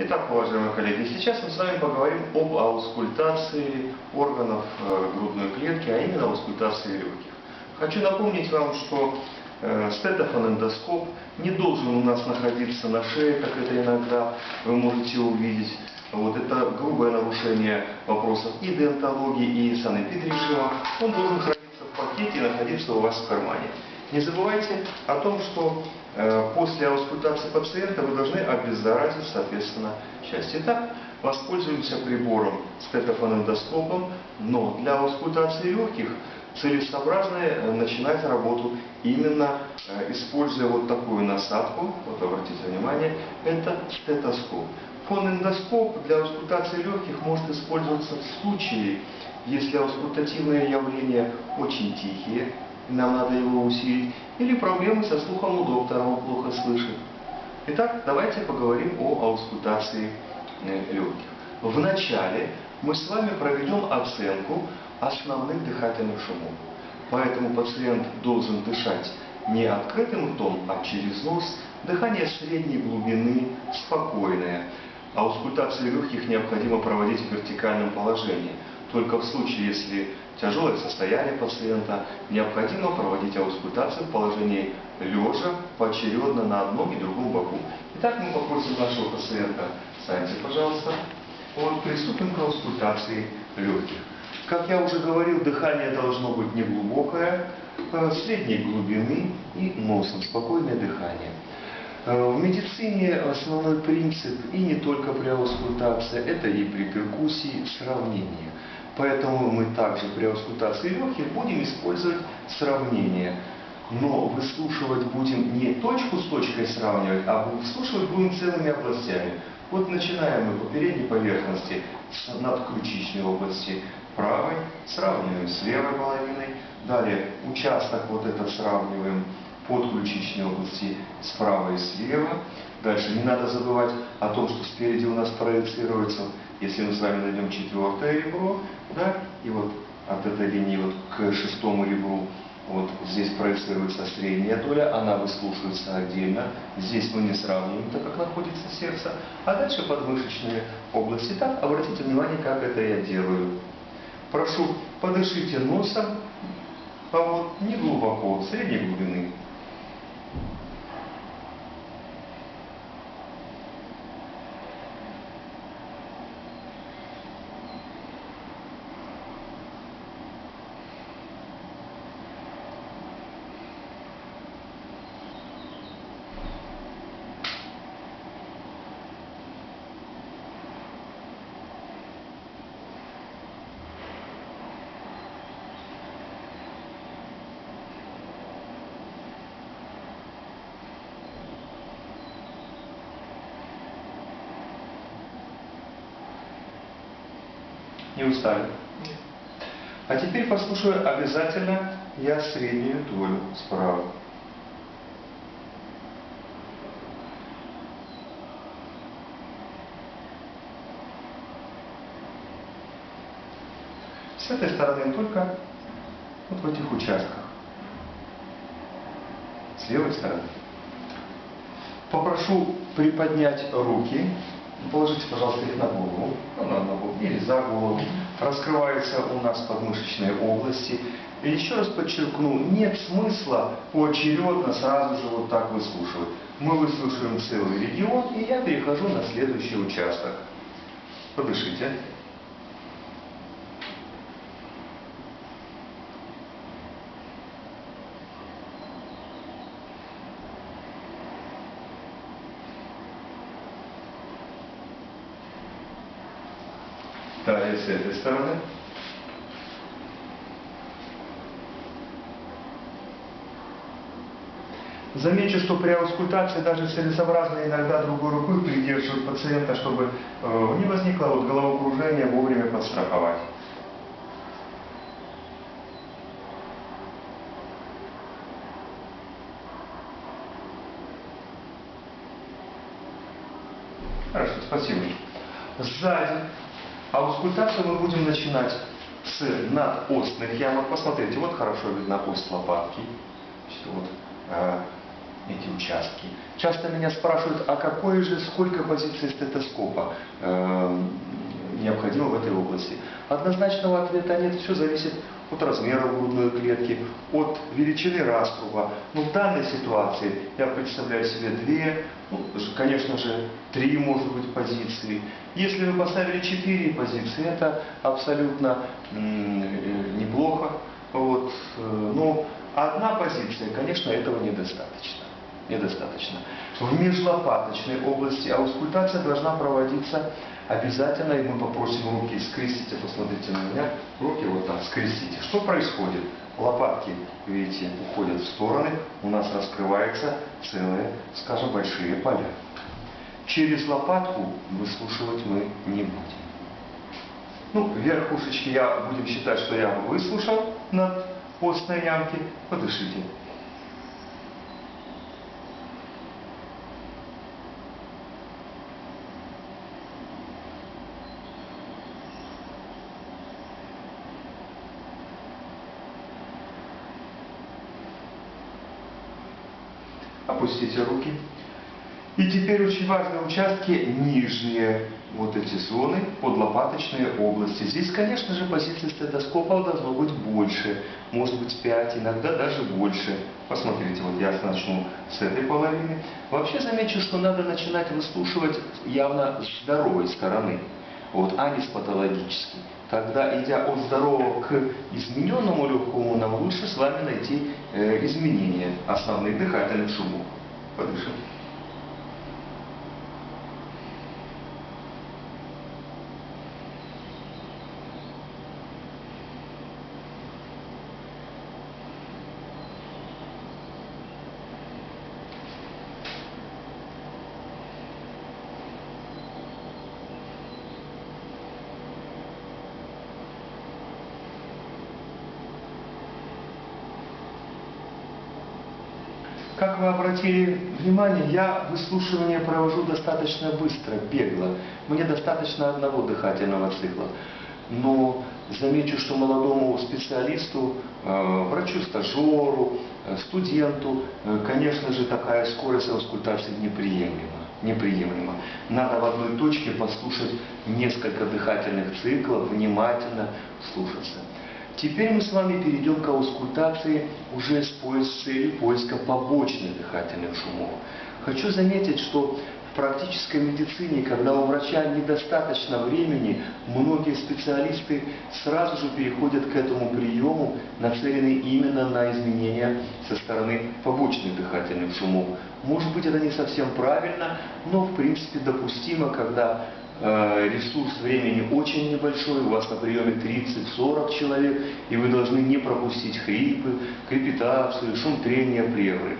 Итак, уважаемые коллеги, сейчас мы с вами поговорим об аускультации органов грудной клетки, а именно аускультации легких. Хочу напомнить вам, что стетофонэндоскоп не должен у нас находиться на шее, как это иногда вы можете увидеть. Вот это грубое нарушение вопросов и дентологии, и санэпидрежима. Он должен храниться в пакете и находиться у вас в кармане. Не забывайте о том, что после аускультации пациента вы должны обеззаразить, соответственно, часть. Итак, воспользуемся прибором стетофонэндоскопом, но для аускультации легких целесообразно начинать работу именно используя вот такую насадку. Вот обратите внимание, это стетоскоп. Фонэндоскоп для аускультации легких может использоваться в случае, если аускультативные явления очень тихие, нам надо его усилить, или проблемы со слухом у доктора, он плохо слышит. Итак, давайте поговорим о аускультации легких. Вначале мы с вами проведем оценку основных дыхательных шумов. Поэтому пациент должен дышать не открытым ртом, а через нос. Дыхание средней глубины, спокойное. Аускультацию легких необходимо проводить в вертикальном положении. Только в случае, если тяжелое состояние пациента, необходимо проводить аускультацию в положении лежа, поочередно на одном и другом боку. Итак, мы попросим нашего пациента, встаньте, пожалуйста. Вот, приступим к аускультации легких. Как я уже говорил, дыхание должно быть неглубокое, средней глубины и носом, спокойное дыхание. В медицине основной принцип, и не только при аускультации, это и при перкуссии, сравнение. Поэтому мы также при аускультации легких будем использовать сравнение. Но выслушивать будем не точку с точкой сравнивать, а выслушивать будем целыми областями. Вот начинаем мы по передней поверхности, с надключичной области правой, сравниваем с левой половиной. Далее участок вот этот сравниваем подключичной области справа и слева. Дальше не надо забывать о том, что спереди у нас проецируется, если мы с вами найдем четвертое ребро, да, и вот от этой линии вот к шестому ребру, вот здесь проецируется средняя доля, она выслушивается отдельно. Здесь мы не сравниваем, так как находится сердце. А дальше подмышечные области. Так, обратите внимание, как это я делаю. Прошу, подышите носом, а вот не глубоко, средней глубины. Не устали? Нет. А теперь послушаю обязательно я среднюю долю справа. С этой стороны только вот в этих участках. С левой стороны. Попрошу приподнять руки. Положите, пожалуйста, их на голову, или за голову. Раскрываются у нас подмышечные области. И еще раз подчеркну, нет смысла поочередно сразу же вот так выслушивать. Мы выслушиваем целый регион, и я перехожу на следующий участок. Подышите. Далее с этой стороны. Замечу, что при аускультации даже целесообразно иногда другой рукой придерживать пациента, чтобы не возникло вот головокружение, вовремя подстраховать. Хорошо, спасибо. Сзади. Аускультацию мы будем начинать с надостных ямок. Посмотрите, вот хорошо видно ост лопатки. Вот, эти участки. Часто меня спрашивают, а сколько позиций стетоскопа необходимо в этой области. Однозначного ответа нет, все зависит от размера грудной клетки, от величины раструба. Но в данной ситуации я представляю себе 2, конечно же 3, может быть, позиции. Если вы поставили 4 позиции, это абсолютно неплохо. Вот. Но 1 позиция, конечно, этого недостаточно. В межлопаточной области аускультация должна проводиться обязательно, и мы попросим руки скрестите, посмотрите на меня, руки вот так скрестите. Что происходит? Лопатки, видите, уходят в стороны, у нас раскрываются целые, скажем, большие поля. Через лопатку выслушивать мы не будем. Верхушечки будем считать, что я выслушал над постной ямки. Подышите. Опустите руки. И теперь очень важные участки, нижние вот эти зоны, подлопаточные области. Здесь, конечно же, позиций стетоскопа должно быть больше, может быть 5, иногда даже больше. Посмотрите, вот я начну с этой половины. Вообще замечу, что надо начинать выслушивать явно с здоровой стороны, а не с патологической. Тогда, идя от здорового к измененному легкому, нам лучше с вами найти изменения основных дыхательных шумов. Подышим. Как вы обратили внимание, я выслушивание провожу достаточно быстро, бегло. Мне достаточно 1 дыхательного цикла. Но замечу, что молодому специалисту, врачу-стажеру, студенту, конечно же, такая скорость аускультации неприемлема. Надо в одной точке послушать несколько дыхательных циклов, внимательно слушаться. Теперь мы с вами перейдем к аускультации уже с целью поиска побочных дыхательных шумов. Хочу заметить, что в практической медицине, когда у врача недостаточно времени, многие специалисты сразу же переходят к этому приему, нацеленный именно на изменения со стороны побочных дыхательных шумов. Может быть, это не совсем правильно, но в принципе допустимо, когда ресурс времени очень небольшой, у вас на приеме 30-40 человек, и вы должны не пропустить хрипы, крепитацию, шум трения плевры.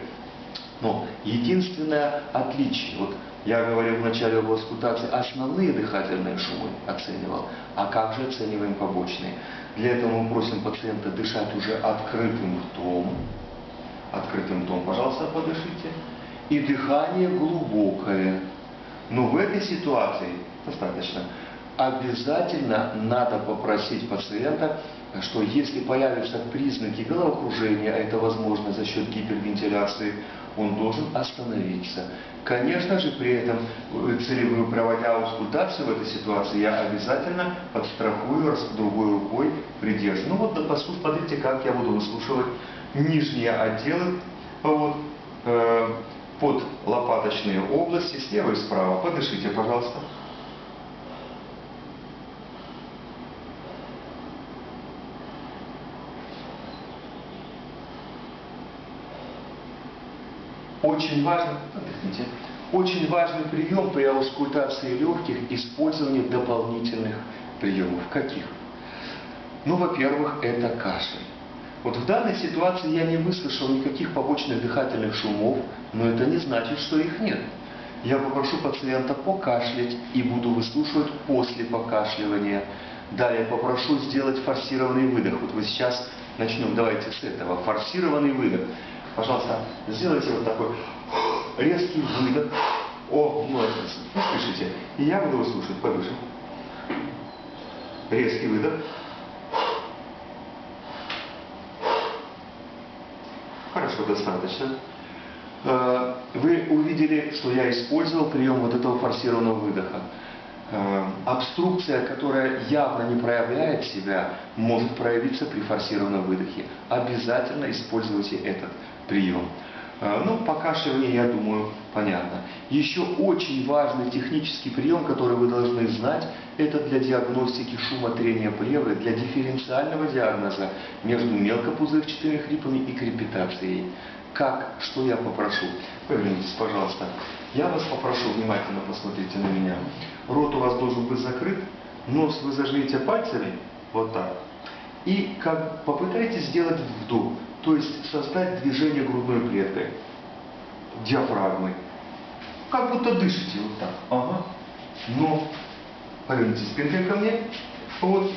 Но единственное отличие, я говорил в начале об аускультации, основные дыхательные шумы оценивал, а как же оцениваем побочные? Для этого мы просим пациента дышать уже открытым ртом. Открытым ртом, пожалуйста, подышите. И дыхание глубокое. Но в этой ситуации достаточно. Обязательно надо попросить пациента, что если появятся признаки головокружения, а это возможно за счет гипервентиляции, он должен остановиться. Конечно же, при этом, проводя аускультацию в этой ситуации, я обязательно подстрахую, другой рукой придерживаю. Посмотрите, как я буду выслушивать нижние отделы, под лопаточные области, слева и справа. Подышите, пожалуйста. Очень важный прием при аускультации легких – использование дополнительных приемов. Каких? Во-первых, это кашель. В данной ситуации я не выслушал никаких побочных дыхательных шумов, но это не значит, что их нет. Я попрошу пациента покашлять и буду выслушивать после покашливания. Далее попрошу сделать форсированный выдох. Вы сейчас начнем, давайте с этого. Форсированный выдох. Пожалуйста, сделайте такой резкий выдох. Молодец. Слышите? И я буду выслушивать. Подышим. Резкий выдох. Хорошо, достаточно. Вы увидели, что я использовал прием вот этого форсированного выдоха. Обструкция, которая явно не проявляет себя, может проявиться при форсированном выдохе. Обязательно используйте этот прием. Ну, покашливание, я думаю, понятно. Еще очень важный технический прием, который вы должны знать, это для диагностики шума трения плевры, для дифференциального диагноза между мелкопузырчатыми хрипами и крепитацией. Как? Что я попрошу? Повернитесь, пожалуйста. Я вас попрошу, внимательно посмотрите на меня. Рот у вас должен быть закрыт, нос вы зажмите пальцами, вот так. И попытайтесь сделать вдох, то есть создать движение грудной клеткой, диафрагмой. Как будто дышите вот так. Ага. Но поверните спинкой ко мне. Вот.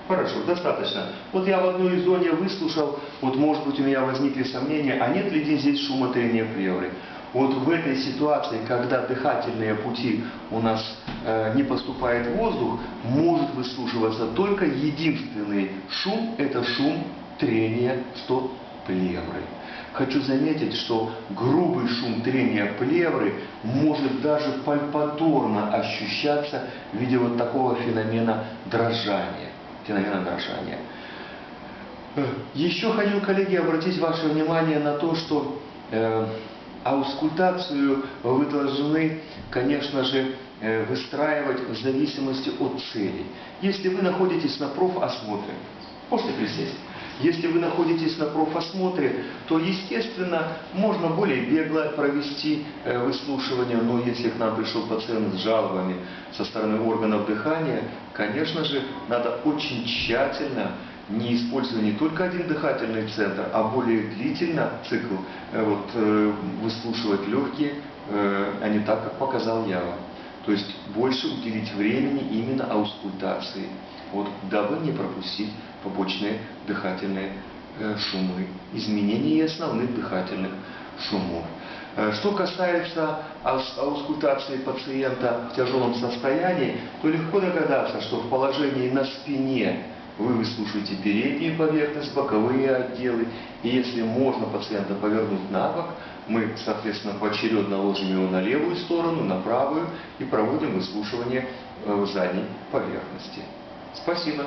Хорошо, достаточно. Вот я в одной зоне выслушал, вот может быть у меня возникли сомнения, а нет ли здесь шума трения плевры. Вот в этой ситуации, когда дыхательные пути у нас не поступает воздух, может выслушиваться только единственный шум, это шум трения плевры. Хочу заметить, что грубый шум трения плевры может даже пальпаторно ощущаться в виде вот такого феномена дрожания. Еще хочу, коллеги, обратить ваше внимание на то, что аускультацию вы должны, конечно же, выстраивать в зависимости от целей. Если вы находитесь на профосмотре, можете присесть. Если вы находитесь на профосмотре, то, естественно, можно более бегло провести выслушивание, но если к нам пришел пациент с жалобами со стороны органов дыхания, конечно же, надо очень тщательно, не используя не только один дыхательный центр, а более длительно цикл, выслушивать легкие, а не так, как показал я вам. То есть больше уделить времени именно аускультации, дабы не пропустить побочные дыхательные шумы, изменения основных дыхательных шумов. Что касается аускультации пациента в тяжелом состоянии, то легко догадаться, что в положении на спине вы выслушиваете переднюю поверхность, боковые отделы, и если можно пациента повернуть на бок, мы, соответственно, поочередно ложим его на левую сторону, на правую и проводим выслушивание задней поверхности. Спасибо.